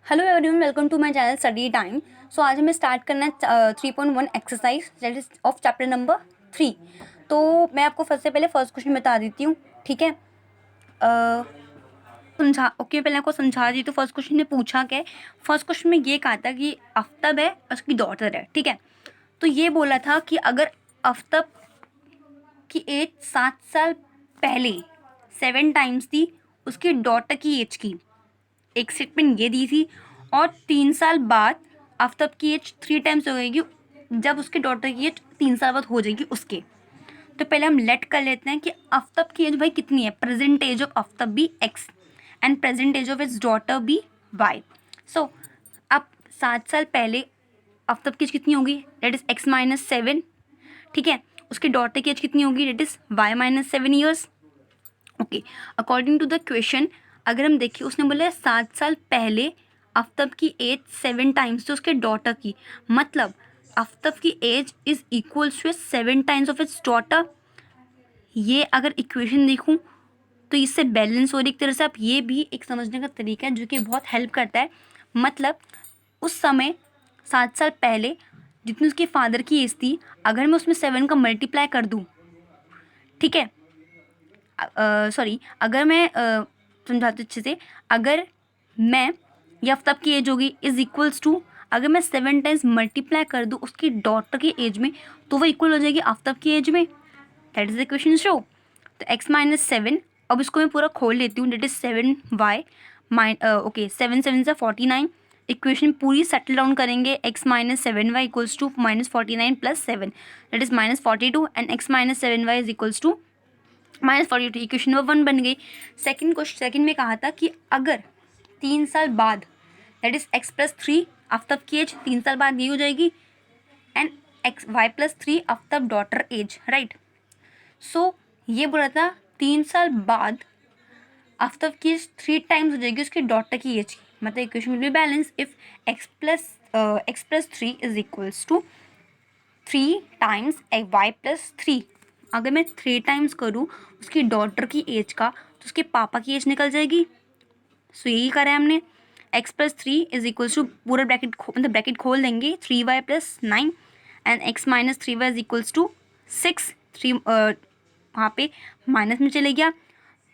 Hello everyone, welcome to my channel study time. So आज हमें start करना है 3.1 exercise that is of chapter number 3। तो मैं आपको सबसे पहले फर्स्ट क्वेश्चन बता देती हूँ, ठीक है। पहले आपको समझा दी। तो फर्स्ट क्वेश्चन ने पूछा क्या है, फर्स्ट क्वेश्चन में ये कहा था कि आफ्ताब है, उसकी डॉटर है, ठीक है। तो ये बोला था कि अगर आफ्ताब की एज 7 साल पहले 7 टाइम्स थी उसकी डॉटर की एज की, एक स्टेटमेंट ये दी थी, और 3 साल बाद आफ्ताब की एज 3 टाइम्स हो जाएगी जब उसके डॉटर की एज 3 साल बाद हो जाएगी उसके। तो पहले हम लेट कर लेते हैं कि आफ्ताब की एज भाई कितनी है। Present age of Aftab be x and present age of its daughter be y. So अब 7 साल पहले आफ्ताब की एज कितनी होगी, डेट इज x-7, ठीक है। उसकी डॉटर की एज कितनी होगी, that is y-7 years. Okay, according to the question अगर हम देखें, उसने बोला 7 साल पहले आफ्ताब की एज 7 टाइम्स तो उसके डॉटर की, मतलब आफ्ताब की age is equals to 7 times of its daughter. ये अगर इक्वेशन देखूं तो इससे बैलेंस हो रही एक तरह से। आप ये भी एक समझने का तरीका है जो कि बहुत हेल्प करता है। मतलब उस समय 7 साल पहले जितनी उसके फादर की एज थी, अगर मैं उसमें 7 का मल्टीप्लाई कर दूँ, ठीक है, सॉरी, अगर मैं समझाती अच्छे से, अगर मैं ये आफ्ताब की एज होगी इज इक्वल्स टू, अगर मैं 7 टाइम्स मल्टीप्लाई कर दूँ उसकी डॉटर की एज में तो वो इक्वल हो जाएगी आफ्ताब की एज में। That is the question show. तो x-7, अब इसको मैं पूरा खोल लेती हूँ, that is 7y okay 7 7 49। Equation पूरी सेटल डाउन करेंगे, x-7y equals to -49 + 7 that is -42 and x-7y is equals to -42। Equation number 1 बन गई। सेकंड में कहा था कि अगर 3 साल बाद दैट इज x+3 आफ्ताब की एज 3 साल बाद ये हो जाएगी and y+3 Aftab daughter age, right. So ये बोला था 3 साल बाद आफ्ताब की एज 3 टाइम्स हो जाएगी उसकी डॉटर की एज की, मतलब equation will be balance if x+3 is equals to 3 times y+3। अगर मैं 3 टाइम्स करूँ उसकी डॉटर की एज का तो उसके पापा की एज निकल जाएगी। सो यही करा है हमने। x+3 इज इक्वल्स टू पूरा मतलब ब्रैकेट खोल देंगे, 3y+9 and x-3y is equals to 6। 3 वहाँ पे माइनस में चले गया,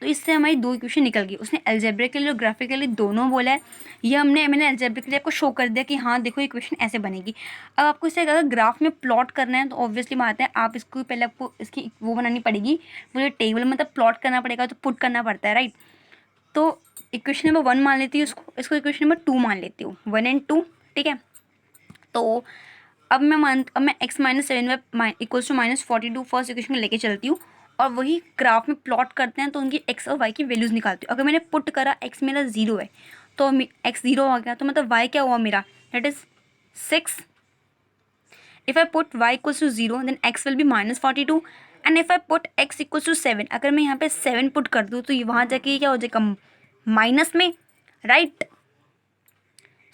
तो इससे हमारी 2 इक्वेशन निकल गई। उसने अलजेब्रिकली और ग्राफिकली दोनों बोला है। ये मैंने अलजेब्रिकली आपको शो कर दिया कि हाँ देखो इक्वेशन ऐसे बनेगी। अब आपको इसे अगर ग्राफ में प्लॉट करना है तो ऑब्वियसली बात है आप इसको पहले आपको इसकी वो बनानी पड़ेगी, वो जो टेबल मतलब प्लॉट करना पड़ेगा, तो पुट करना पड़ता है, राइट। तो इक्वेशन नंबर 1 मान लेती हूँ इसको इक्वेशन नंबर 2 मान लेती हूँ, 1 और 2, ठीक है। तो अब मैं x-7 equals to -42 first equation में लेके चलती हूँ और वही ग्राफ में प्लॉट करते हैं तो उनकी x और y की वैल्यूज़ निकालती हूँ। अगर मैंने पुट करा x मेरा 0 है तो x 0 आ गया, तो मतलब y क्या हुआ मेरा, that is 6। If I put y equals to 0 then x will be -42 and if I put x equals to 7, अगर मैं यहाँ पे 7 पुट कर दूँ तो ये वहाँ जाके क्या हो जाएगा, माइनस में, राइट।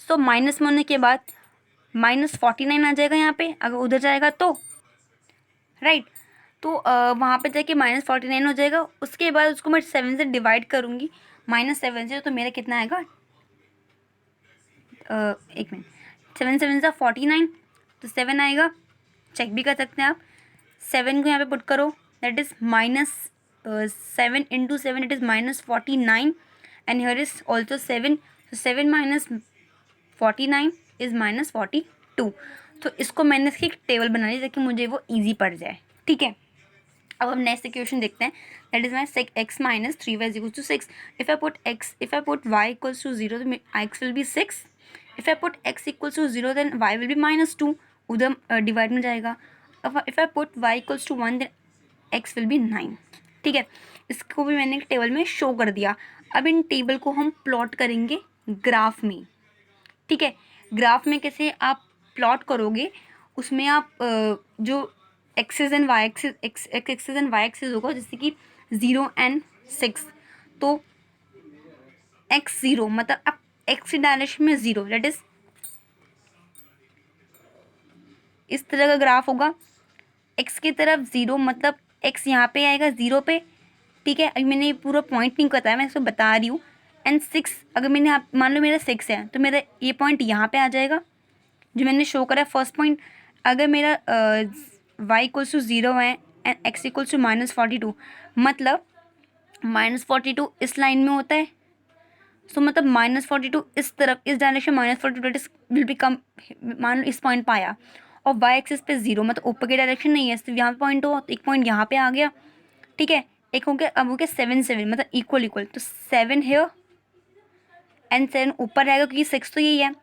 सो माइनस में होने के बाद -49 आ जाएगा यहाँ पे, अगर उधर जाएगा तो, राइट। तो वहाँ पे जाके -49 हो जाएगा। उसके बाद उसको मैं 7 से डिवाइड करूँगी, -7 से, तो मेरा कितना आएगा, एक मिनट, 7 7 49, तो 7 आएगा। चेक भी कर सकते हैं आप। 7 को यहाँ पे पुट करो, that is -7 × 7 it is -49 and here is also 7, तो 7 - 49 इज -42। तो इसको मैंने इसकी एक टेबल बना ली ताकि मुझे वो ईजी पड़ जाए, ठीक है। अब हम नेक्स्ट इक्वेशन देखते हैं, that is my x-3y is equal to 6। If I put y equals to 0 तो x will be 6। If I put x equals to 0 then y will be -2, उधर डिवाइड में जाएगा। If I put y equals to 1 then x will be 9, ठीक है। इसको भी मैंने एक टेबल में शो कर दिया। अब इन टेबल को हम प्लॉट करेंगे ग्राफ में, ठीक है। ग्राफ में कैसे आप प्लॉट करोगे, उसमें आप जो axis and y axis and y axis होगा, जैसे कि 0 और 6, तो x0 मतलब आप x की डायरेक्शन में 0, दैट इज इस तरह का ग्राफ होगा। x की तरफ 0 मतलब x यहाँ पे आएगा 0 पे, ठीक है। अभी मैंने पूरा पॉइंट नहीं बताया, मैं इसको बता रही हूँ। एंड 6 अगर मैंने मान लो मेरा 6 है तो मेरा ये पॉइंट यहाँ पे आ जाएगा जो मैंने शो करा है फर्स्ट पॉइंट। अगर मेरा y इक्वल्स टू 0 है एंड x इक्वल्स टू -42, मतलब -42 इस लाइन में होता है, सो मतलब -42 इस तरफ, इस direction -42 that is will become, मान लो इस पॉइंट पर आया और y एक्सिस पे 0, मतलब ऊपर की डायरेक्शन नहीं है, सिर्फ यहाँ पे पॉइंट हो तो एक पॉइंट यहाँ पे आ गया, ठीक है। एक हो गया, अब हो गया 7 7, मतलब इक्वल इक्वल, तो 7 है एंड 7 ऊपर रहेगा क्योंकि 6 तो यही है।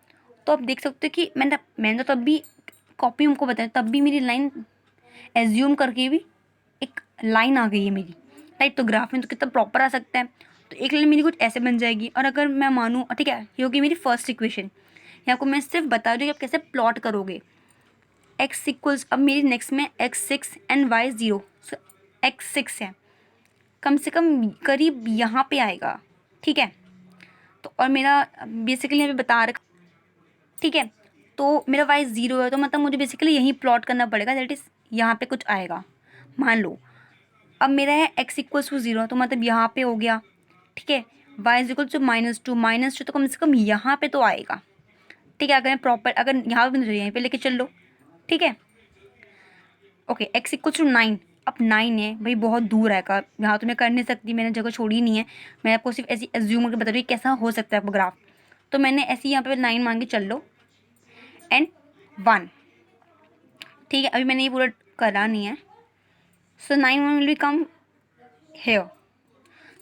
तो आप देख सकते हो कि मैंने तो तब भी कॉपी हमको बताया, तब भी मेरी लाइन एज्यूम करके भी एक लाइन आ गई है मेरी, राइट। तो ग्राफ में तो कितना प्रॉपर आ सकता है, तो एक लाइन मेरी कुछ ऐसे बन जाएगी। और अगर मैं मानूँ, ठीक है, ये होगी मेरी फर्स्ट इक्वेशन। यहाँ को मैं सिर्फ बता रही हूँ कि आप कैसे प्लॉट करोगे। एक्स इक्वल्स, अब मेरी नेक्स्ट में x6 and y 0, so x6 है, कम से कम करीब यहाँ पे आएगा, ठीक है। तो और मेरा बेसिकली यहाँ पे बता रखा, ठीक है, तो मेरा y 0 है, तो मतलब मुझे बेसिकली यहीं प्लॉट करना पड़ेगा, दैट इज़ यहाँ पे कुछ आएगा। मान लो अब मेरा है x इक्वल्स टू 0, तो मतलब यहाँ पे हो गया, ठीक है। y इज इक्वल टू -2 तो कम से कम यहाँ पे तो आएगा, ठीक है। अगर मैं प्रॉपर, अगर यहाँ पे यहीं पे लेके चल लो, ठीक है। ओके, x इक्वल्स टू 9, अब 9 है भाई, बहुत दूर आएगा, यहाँ तो मैं कर नहीं सकती, मैंने जगह छोड़ी नहीं है, मैं आपको सिर्फ ऐसी एज्यूम करके बता रही हूँ कैसा हो सकता है आपका ग्राफ। तो मैंने ऐसे ही यहाँ पे 9 मान के चल लो एंड 1, ठीक है। अभी मैंने ये पूरा करा नहीं है, सो 9 1 विल कम हेयर।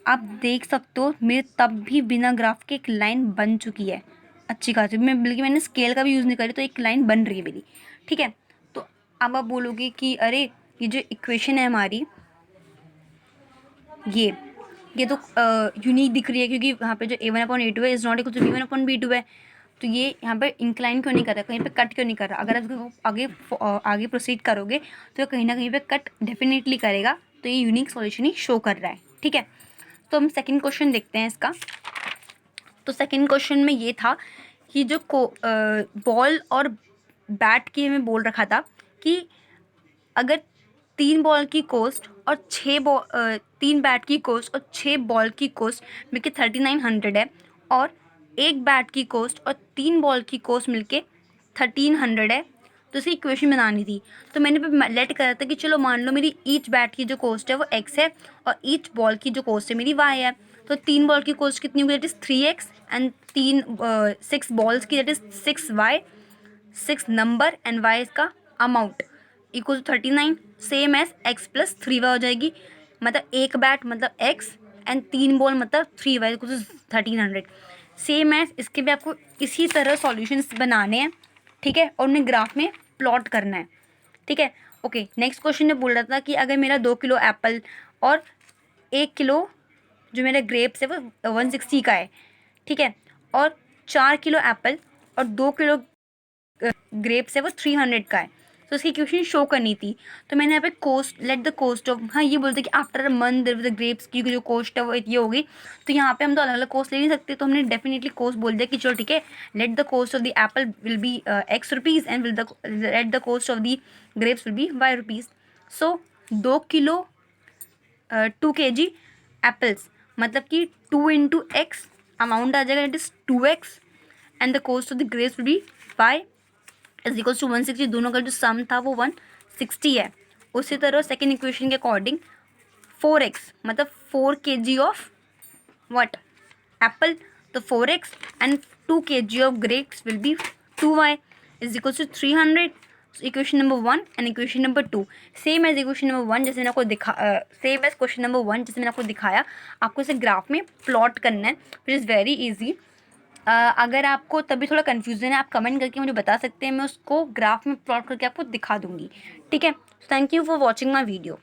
आप देख सकते हो मेरे तब भी बिना ग्राफ के एक लाइन बन चुकी है अच्छी खासी, मैं बल्कि मैंने स्केल का भी यूज़ नहीं करी, तो एक लाइन बन रही है मेरी, ठीक है। तो अब आप बोलोगे कि अरे ये जो इक्वेशन है हमारी, ये तो यूनिक दिख रही है, क्योंकि यहाँ पे जो a1/a2 है is not equal to b1/b2 है, तो ये यहाँ पे इंक्लाइन क्यों नहीं कर रहा, कहीं पे कट क्यों नहीं कर रहा। अगर आप आगे प्रोसीड करोगे तो कहीं ना कहीं पे कट डेफिनेटली करेगा, तो ये यूनिक सॉल्यूशन ही शो कर रहा है, ठीक है। तो हम सेकंड क्वेश्चन देखते हैं इसका। तो सेकंड क्वेश्चन में ये था कि जो बॉल और बैट की हमें बोल रखा था कि अगर 3 बॉल की कोस्ट और 3 बैट की कोस्ट और 6 बॉल की कोस्ट मिलके 3900 है, और एक बैट की कोस्ट और 3 बॉल की कोस्ट मिलके 1300 है, तो इसी इक्वेशन बनानी थी। तो मैंने लेट करा था कि चलो मान लो मेरी ईच बैट की जो कोस्ट है वो x है और ईच बॉल की जो कोस्ट है मेरी y है। तो 3 बॉल की कोस्ट कितनी होगी, that is 3x, and 6 balls की that is 6y, 6 number and y इसका amount equal to 39, same as x plus 3y हो जाएगी। मतलब एक बैट मतलब x एंड 3 बॉल मतलब 3y equal to 1300, same as. इसके भी आपको इसी तरह सॉल्यूशंस बनाने हैं, ठीक है, और उन्हें ग्राफ में प्लॉट करना है, ठीक है। ओके, नेक्स्ट क्वेश्चन में बोल रहा था कि अगर मेरा 2 किलो एप्पल और 1 किलो जो मेरा ग्रेप्स है वो 160 का है, ठीक है, और 4 किलो एप्पल और 2 किलो ग्रेप्स है वो 300 का है, तो उसकी इक्वेशन शो करनी थी। तो मैंने यहाँ पे cost, let the cost of, हाँ ये बोलते कि after a month the grapes की जो कोस्ट है वो ये होगी। तो यहाँ पे हम तो अलग अलग कोस्ट ले नहीं सकते, तो हमने डेफिनेटली कोस्ट बोल दिया कि चलो ठीक है, let the cost of the apple will be x rupees and let the cost of the grapes will be y rupees. So 2 kilo 2 kg apples, मतलब कि 2 इंटू एक्स अमाउंट आ जाएगा, it is 2x, and the cost of the grapes will be y is equals to 160। दोनों का जो सम था वो 160 है। उसी तरह सेकेंड इक्वेशन के अकॉर्डिंग 4x मतलब 4 kg ऑफ व्हाट एप्पल, तो 4x and 2 kg of grapes will be 2y is equals to 300। Equation number 1 and equation number 2 same as equation number 1, जैसे मैंने आपको सेम एज क्वेश्चन नंबर 1 जैसे मैंने आपको दिखाया, आपको इसे ग्राफ में प्लॉट करना है, विच इज़ वेरी ईजी। अगर आपको तभी थोड़ा कन्फ्यूजन है, आप कमेंट करके मुझे बता सकते हैं, मैं उसको ग्राफ में प्लॉट करके आपको दिखा दूंगी, ठीक है। Thank you for watching my video.